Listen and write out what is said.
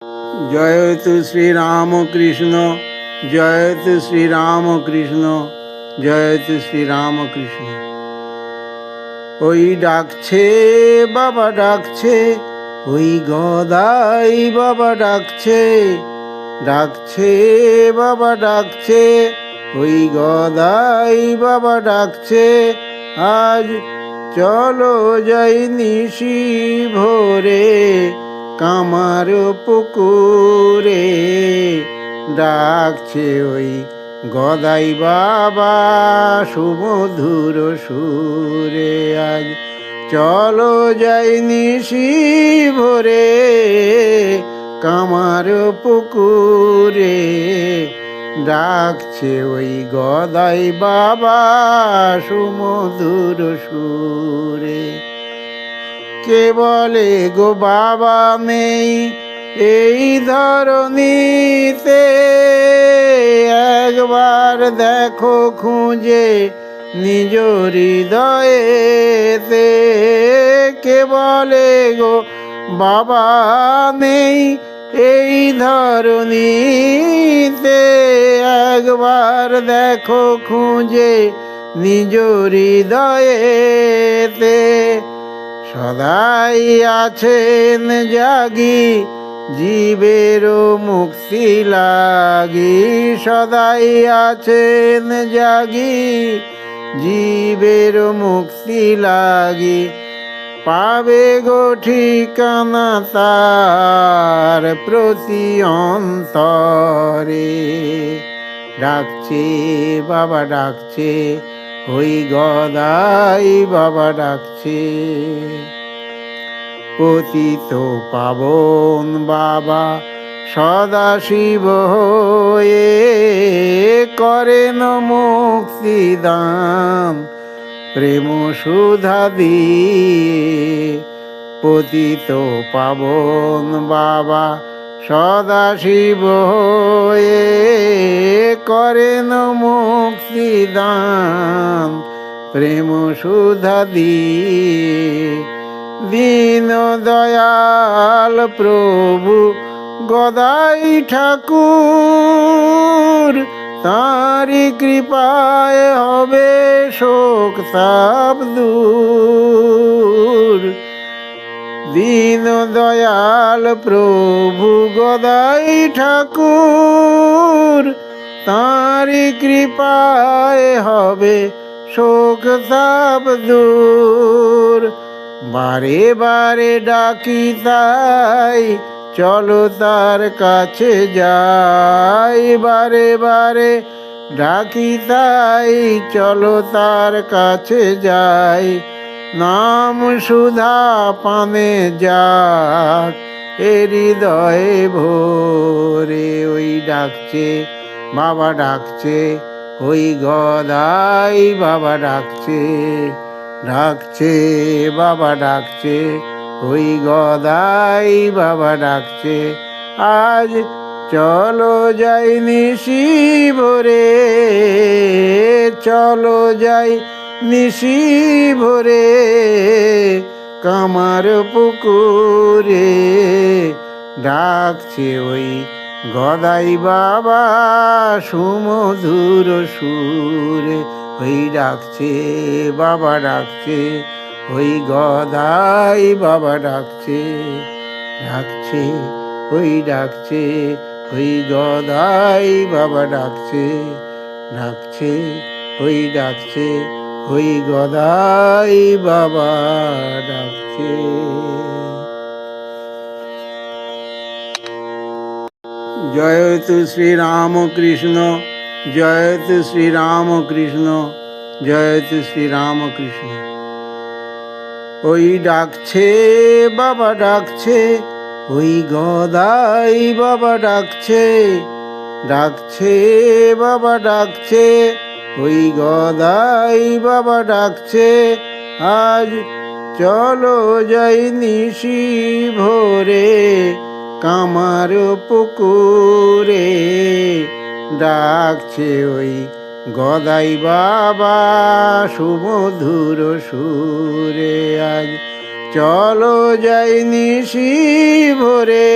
জয়তু শ্রীরামকৃষ্ণ, জয়তু শ্রীরামকৃষ্ণ, জয়তু শ্রীরামকৃষ্ণ। ওই ডাকছে বাবা ডাকছে, ওই গদাই বাবা ডাকছে, ডাকছে বাবা ডাকছে, ওই গদাই বাবা ডাকছে। আজ চলো যাই নিশি ভোরে কামার পুকুরে, ডাকছে ওই গদাই বাবা সুমধুর সুরে। আজ চলো যাই নিশি ভোরে কামার পুকুরে, ডাকছে ওই গদাই বাবা সুমধুর সুরে। কে বলে গো বাবা নেই এই ধরণীতে, একবার দেখো খুঁজে নিজ হৃদয়েতে। কে বলে গো বাবা নেই এই ধরণীতে, একবার দেখো খুঁজে নিজ হৃদয়েতে। সদাই আছেন জাগি জীবের মুক্তি লাগি, সদাই আছেন জাগি জীবের মুক্তি লাগি। পাবে গো ঠিকানা তার প্রতি অন্তরে, ডাকছে বাবা ডাকছে, ওই গদাই বাবা ডাকছে। পতিত পাবন বাবা সদাশিব হয়ে করেন মুক্তি দান প্রেম সুধা দিয়ে। পতিত পাবন বাবা সদাশিব হয়ে করেন মুক্তি দান প্রেম সুধা দিয়ে। দীন দয়াল প্রভু গদাই ঠাকুর, তাঁরি কৃপায় হবে শোক তাপ দূর। দীন দয়াল প্রভু গদাই ঠাকুর, তাঁরি কৃপায় হবে শোক তাপ দূর। বারে বারে ডাকি তাই চলো তার কাছে যাই, বারে বারে ডাকি তাই চলো তার কাছে যাই। নাম সুধা পানে যাক এ হৃদয়ে ভোরে। ওই ডাকছে বাবা ডাকছে, ওই গদাই বাবা ডাকছে, ডাকছে বাবা ডাকছে, ওই গদাই বাবা ডাকছে। আজ চলো যাই নিশি ভোরে, চলো যাই নিশি ভোরে কামার পুকুরে, ডাকছে ওই গদাই বাবা সুমধুর সুরে। ওই ডাকছে বাবা ডাকছে, ওই গদাই বাবা ডাকছে, ডাকছে ওই ডাকছে, ওই গদাই বাবা ডাকছে, ডাকছে ওই ডাকছে, ওই গদাই বাবা ডাকছে। জয়তু শ্রীরামকৃষ্ণ, জয়তু শ্রীরামকৃষ্ণ, জয়তু শ্রীরামকৃষ্ণ। ওই ডাকছে বাবা ডাকছে, ওই গদাই বাবা ডাকছে, ডাকছে বাবা ডাকছে, ওই গদাই বাবা ডাকছে। আজ চলো যাই নিশি ভোরে কামার পুকুরে, ডাকছে ওই গদাই বাবা সুমধুর সুরে। আজ চলো যাই নিশি ভোরে